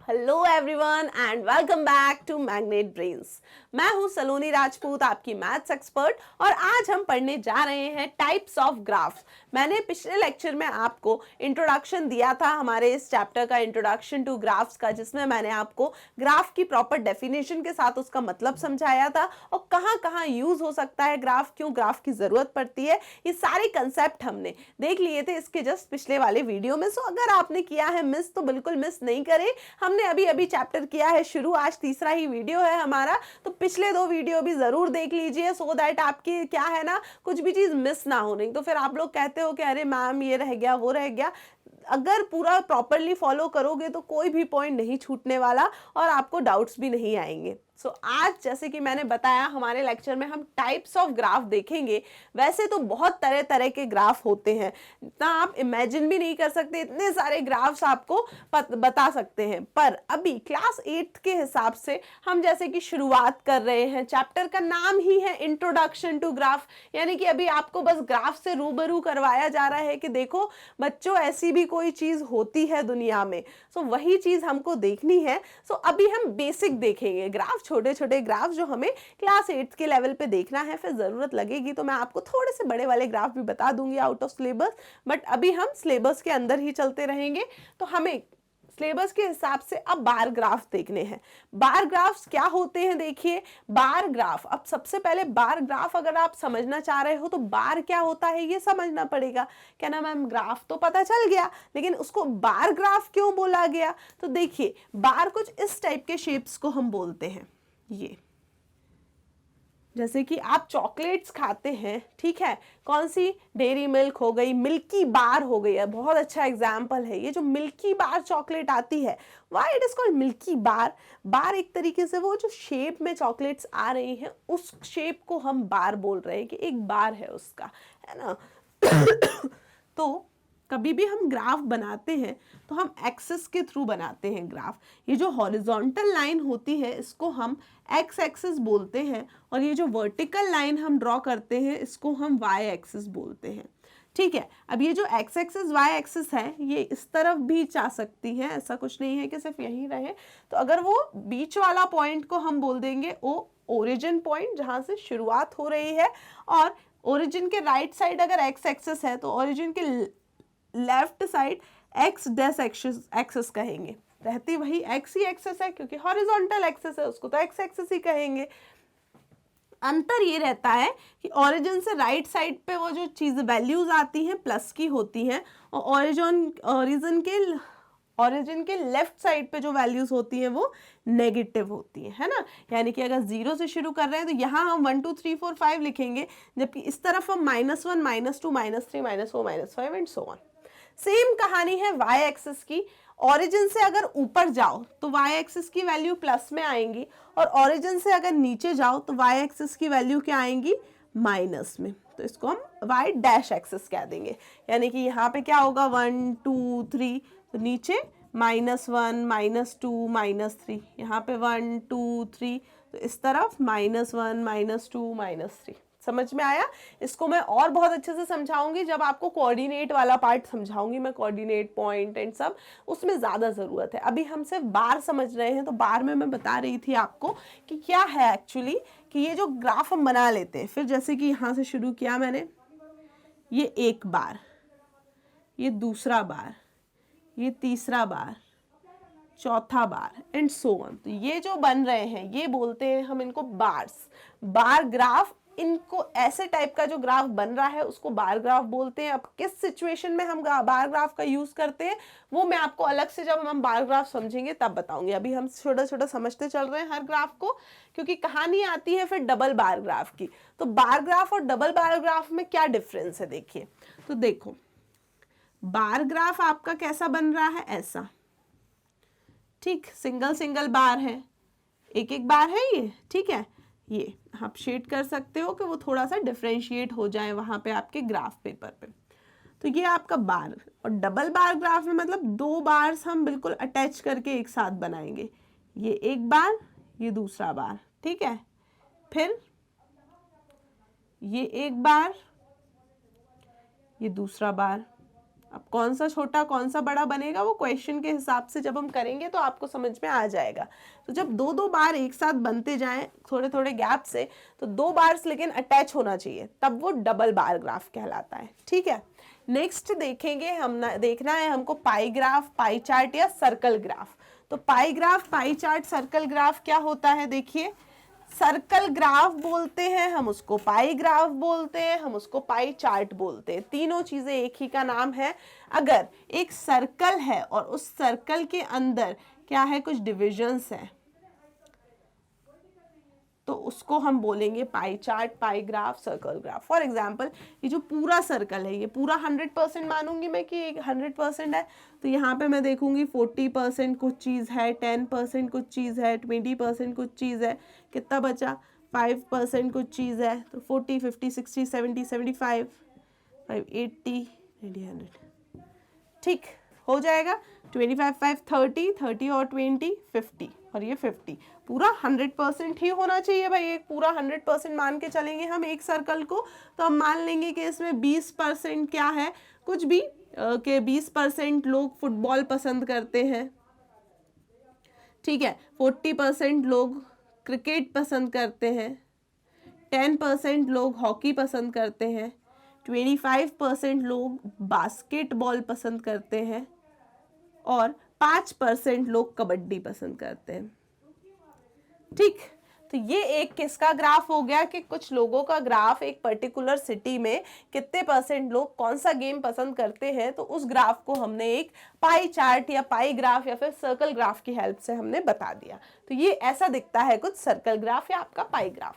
Hello everyone and welcome back to magnet brains. मैं हूं सलोनी राजपूत, आपकी मैथ्स एक्सपर्ट, और आज हम पढ़ने जा रहे हैं टाइप्स ऑफ ग्राफ्स। मैंने पिछले लेक्चर में आपको इंट्रोडक्शन दिया था हमारे इस चैप्टर का, इंट्रोडक्शन टू ग्राफ्स का, जिसमें मैंने आपको ग्राफ की प्रॉपर डेफिनेशन के साथ उसका मतलब समझाया था और कहाँ कहाँ यूज हो सकता है ग्राफ, क्यों ग्राफ की जरूरत पड़ती है, ये सारे कंसेप्ट हमने देख लिए थे इसके जस्ट पिछले वाले वीडियो में। सो अगर आपने किया है मिस तो बिल्कुल मिस नहीं करें। हमने अभी अभी चैप्टर किया है शुरू, आज तीसरा ही वीडियो है हमारा, तो पिछले 2 वीडियो भी जरूर देख लीजिए सो दैट आपकी क्या है ना, कुछ भी चीज मिस ना हो। नहीं तो फिर आप लोग कहते हो कि अरे मैम ये रह गया वो रह गया। अगर पूरा प्रॉपरली फॉलो करोगे तो कोई भी पॉइंट नहीं छूटने वाला और आपको डाउट्स भी नहीं आएंगे। सो आज जैसे कि मैंने बताया हमारे लेक्चर में हम टाइप्स ऑफ ग्राफ देखेंगे। वैसे तो बहुत तरह तरह के ग्राफ होते हैं, इतना आप इमेजिन भी नहीं कर सकते, इतने सारे ग्राफ्स आपको बता सकते हैं। पर अभी क्लास 8 के हिसाब से हम जैसे कि शुरुआत कर रहे हैं, चैप्टर का नाम ही है इंट्रोडक्शन टू ग्राफ, यानी कि अभी आपको बस ग्राफ से रूबरू करवाया जा रहा है कि देखो बच्चों ऐसी भी कोई चीज होती है दुनिया में। सो वही चीज हमको देखनी है। सो अभी हम बेसिक देखेंगे ग्राफ, छोटे छोटे ग्राफ जो हमें क्लास 8 के लेवल पे देखना है। फिर जरूरत लगेगी तो मैं आपको थोड़े से बड़े वाले ग्राफ भी बता दूंगी आउट ऑफ सिलेबस, बट अभी हम सिलेबस के अंदर ही चलते रहेंगे। तो हमें सिलेबस के हिसाब से अब बार ग्राफ देखने हैं। बार ग्राफ्स क्या होते हैं देखिए। बार ग्राफ, अब सबसे पहले बार ग्राफ अगर आप समझना चाह रहे हो तो बार क्या होता है ये समझना पड़ेगा। क्या ना मैम, ग्राफ तो पता चल गया लेकिन उसको बार ग्राफ क्यों बोला गया। तो देखिए बार कुछ इस टाइप के शेप्स को हम बोलते हैं। ये जैसे कि आप चॉकलेट्स खाते हैं, ठीक है, कौन सी, डेयरी मिल्क हो गई, मिल्की बार हो गई है, बहुत अच्छा एग्जाम्पल है ये जो मिल्की बार चॉकलेट आती है। Why it is called milky bar. Bar एक तरीके से वो जो शेप में चॉकलेट्स आ रही हैं उस शेप को हम बार बोल रहे हैं कि एक बार है उसका, है ना। तो कभी भी हम ग्राफ बनाते हैं तो हम एक्सिस के थ्रू बनाते हैं ग्राफ। ये जो हॉरिजॉन्टल लाइन होती है इसको हम एक्स एक्सिस बोलते हैं, और ये जो वर्टिकल लाइन हम ड्रॉ करते हैं इसको हम वाई एक्सिस बोलते हैं। ठीक है, अब ये जो एक्स एक्सिस वाई एक्सिस है ये इस तरफ भी जा सकती है, ऐसा कुछ नहीं है कि सिर्फ यहीं रहे। तो अगर वो बीच वाला पॉइंट को हम बोल देंगे वो ओरिजिन पॉइंट, जहां से शुरुआत हो रही है, और ओरिजिन के राइट साइड अगर एक्स एक्सिस है तो ओरिजिन के left side x dash axis कहेंगे। रहती वही एक्स ही एक्सिस है क्योंकि हॉरिजॉन्टल एक्सिस है, उसको तो एक्स एक्सिस ही कहेंगे। अंतर ये रहता है कि ओरिजिन से राइट साइड पे वो जो चीज वैल्यूज आती हैं प्लस की होती हैं, और ओरिजिन के लेफ्ट साइड पे जो वैल्यूज होती हैं वो नेगेटिव होती है ना। यानी कि अगर 0 से शुरू कर रहे हैं तो यहाँ हम 1 2 3 4 5 लिखेंगे, जबकि इस तरफ हम -1 -2 -3 -4 -5 एंड सो ऑन। सेम कहानी है वाई एक्सिस की। ओरिजिन से अगर ऊपर जाओ तो वाई एक्सिस की वैल्यू प्लस में आएंगी, और ओरिजिन से अगर नीचे जाओ तो वाई एक्सिस की वैल्यू क्या आएंगी, माइनस में। तो इसको हम वाई डैश एक्सिस कह देंगे। यानी कि यहाँ पे क्या होगा 1 2 3, तो नीचे -1 -2 -3, यहाँ पे 1 2 3, तो इस तरफ -1 -2 -3। समझ में आया। इसको मैं और बहुत अच्छे से समझाऊंगी जब आपको कोऑर्डिनेट वाला पार्ट समझाऊंगी मैं, कोऑर्डिनेट पॉइंट एंड सब, उसमें ज्यादा जरूरत है। अभी हम सिर्फ बार समझ रहे हैं, तो बार में मैं बता रही थी आपको कि क्या है एक्चुअली, कि ये जो ग्राफ हम बना लेते हैं, फिर जैसे कि यहां से शुरू किया मैंने, ये एक बार, ये दूसरा बार, ये तीसरा बार, चौथा बार एंड सो ऑन। तो ये जो बन रहे हैं ये बोलते हैं हम इनको बार्स, बार ग्राफ। इनको ऐसे टाइप का जो ग्राफ बन रहा है उसको बार ग्राफ बोलते हैं। अब किस सिचुएशन में हम बार ग्राफ का यूज करते हैं वो मैं आपको अलग से जब हम बार ग्राफ समझेंगे तब बताऊंगी। अभी हम छोटा छोटा समझते चल रहे हैं हर ग्राफ को, क्योंकि कहानी आती है फिर डबल बार ग्राफ की। तो बार ग्राफ और डबल बार ग्राफ में क्या डिफरेंस है देखिए। तो देखो बार ग्राफ आपका कैसा बन रहा है, ऐसा, ठीक, सिंगल सिंगल बार है, एक एक बार है ये, ठीक है। ये आप शेड कर सकते हो कि वो थोड़ा सा डिफरेंशिएट हो जाए वहां पे आपके ग्राफ पेपर पे। तो ये आपका बार, और डबल बार ग्राफ में मतलब 2 बार्स हम बिल्कुल अटैच करके एक साथ बनाएंगे। ये एक बार, ये दूसरा बार, ठीक है, फिर ये एक बार, ये दूसरा बार। अब कौन सा छोटा कौन सा बड़ा बनेगा वो क्वेश्चन के हिसाब से जब हम करेंगे तो आपको समझ में आ जाएगा। तो जब दो दो बार एक साथ बनते जाएं थोड़े थोड़े गैप से, तो दो बार्स लेकिन अटैच होना चाहिए, तब वो डबल बार ग्राफ कहलाता है। ठीक है, नेक्स्ट देखेंगे हम देखना है हमको पाई ग्राफ, पाई चार्ट या सर्कल ग्राफ। तो pie graph, pie chart, circle graph क्या होता है देखिए। सर्कल ग्राफ बोलते हैं हम उसको, पाई ग्राफ बोलते हैं हम उसको, पाई चार्ट बोलते हैं, तीनों चीजें एक ही का नाम है। अगर एक सर्कल है और उस सर्कल के अंदर क्या है, कुछ डिविजन्स हैं, तो उसको हम बोलेंगे pie chart, pi graph, circle graph. For example ये जो पूरा सर्कल है, ये पूरा 100% मानूंगी मैं कि 100% है, तो यहाँ पे मैं देखूंगी 40% कुछ चीज़ है, 10% कुछ चीज़ है, 20% कुछ चीज़ है, कितना बचा 5% कुछ चीज़ है, तो 40, 50, 60, 70, 75, 80, 90, 100। ठीक हो जाएगा। 25, 5, 30, 30 और 20, 50, और ये 50 पूरा 100% ही होना चाहिए भाई। एक पूरा 100% मान के चलेंगे हम एक सर्कल को, तो हम मान लेंगे कि इसमें 20% क्या है, कुछ भी कि 20% लोग फुटबॉल पसंद करते हैं, ठीक है, 40% लोग क्रिकेट पसंद करते हैं, 10% लोग हॉकी पसंद करते हैं, 25% लोग बास्केटबॉल पसंद करते हैं, और 5% लोग कबड्डी पसंद करते हैं। ठीक, तो ये एक किसका ग्राफ हो गया कि कुछ लोगों का ग्राफ, एक पर्टिकुलर सिटी में कितने % लोग कौन सा गेम पसंद करते हैं, तो उस ग्राफ को हमने एक पाई चार्ट या पाई ग्राफ या फिर सर्कल ग्राफ की हेल्प से हमने बता दिया। तो ये ऐसा दिखता है कुछ सर्कल ग्राफ या आपका पाई ग्राफ।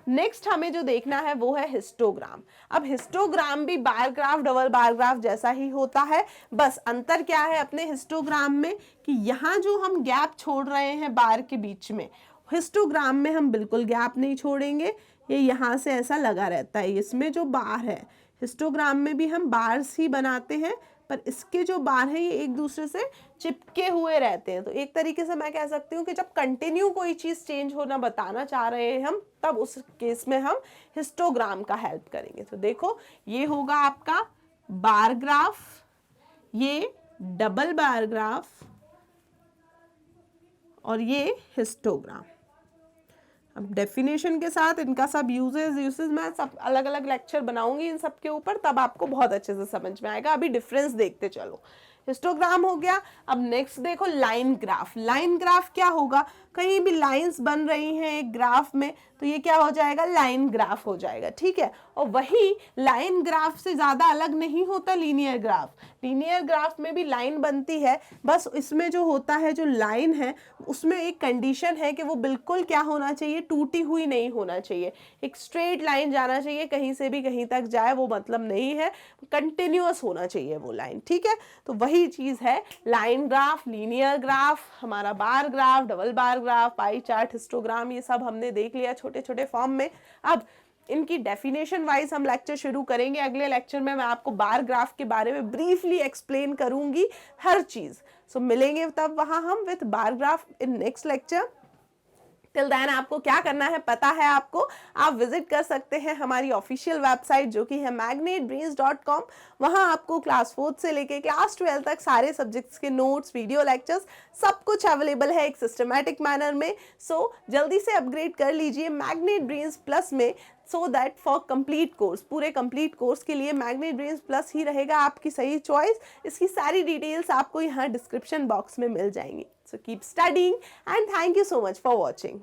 नेक्स्ट हमें जो देखना है वो है हिस्टोग्राम। अब हिस्टोग्राम भी bar graph, double bar graph जैसा ही होता है, बस अंतर क्या है अपने हिस्टोग्राम में कि यहाँ जो हम गैप छोड़ रहे हैं बार के बीच में, हिस्टोग्राम में हम बिल्कुल गैप नहीं छोड़ेंगे, ये यहाँ से ऐसा लगा रहता है। इसमें जो बार है, हिस्टोग्राम में भी हम बार्स ही बनाते हैं, पर इसके जो बार हैं ये एक दूसरे से चिपके हुए रहते हैं। तो एक तरीके से मैं कह सकती हूँ कि जब कंटिन्यू कोई चीज़ चेंज होना बताना चाह रहे हैं हम, तब उस केस में हम हिस्टोग्राम का हेल्प करेंगे। तो देखो ये होगा आपका बार ग्राफ, ये डबल बार ग्राफ, और ये हिस्टोग्राम। अब डेफिनेशन के साथ इनका सब यूजेस मैं सब अलग अलग लेक्चर बनाऊंगी इन सब के ऊपर, तब आपको बहुत अच्छे से समझ में आएगा। अभी डिफरेंस देखते चलो। हिस्टोग्राम हो गया। अब नेक्स्ट देखो लाइन ग्राफ। लाइन ग्राफ क्या होगा, कहीं भी लाइंस बन रही हैं एक ग्राफ में, तो ये क्या हो जाएगा, लाइन ग्राफ हो जाएगा। ठीक है, और वही लाइन ग्राफ से ज़्यादा अलग नहीं होता लीनियर ग्राफ। लीनियर ग्राफ में भी लाइन बनती है, बस इसमें जो होता है, जो लाइन है उसमें एक कंडीशन है कि वो बिल्कुल क्या होना चाहिए, टूटी हुई नहीं होना चाहिए, एक स्ट्रेट लाइन जाना चाहिए, कहीं से भी कहीं तक जाए वो मतलब नहीं है, कंटिन्यूअस होना चाहिए वो लाइन। ठीक है, तो वही चीज़ है लाइन ग्राफ, लीनियर ग्राफ, हमारा bar graph, double bar graph, pie chart, histogram, ये सब हमने देख लिया छोटे छोटे फॉर्म में। अब इनकी डेफिनेशन वाइज हम लेक्चर शुरू करेंगे। अगले लेक्चर में मैं आपको बार ग्राफ के बारे में ब्रीफली एक्सप्लेन करूंगी हर चीज। सो मिलेंगे तब वहां हम with bar graph in next lecture. Till then आपको क्या करना है पता है आपको, आप विजिट कर सकते हैं हमारी ऑफिशियल वेबसाइट जो कि है magnetbrains.com। वहाँ आपको क्लास 4 से लेके क्लास 12 तक सारे सब्जेक्ट्स के नोट्स, वीडियो लेक्चर्स सब कुछ अवेलेबल है एक सिस्टमैटिक मैनर में। सो जल्दी से अपग्रेड कर लीजिए मैग्नेट ब्रेन्स प्लस में, so that for complete course, पूरे कंप्लीट कोर्स के लिए मैग्नेट ब्रेन्स प्लस ही रहेगा आपकी सही चॉइस। इसकी सारी डिटेल्स आपको यहाँ डिस्क्रिप्शन बॉक्स में मिल जाएंगी। So keep studying and thank you so much for watching.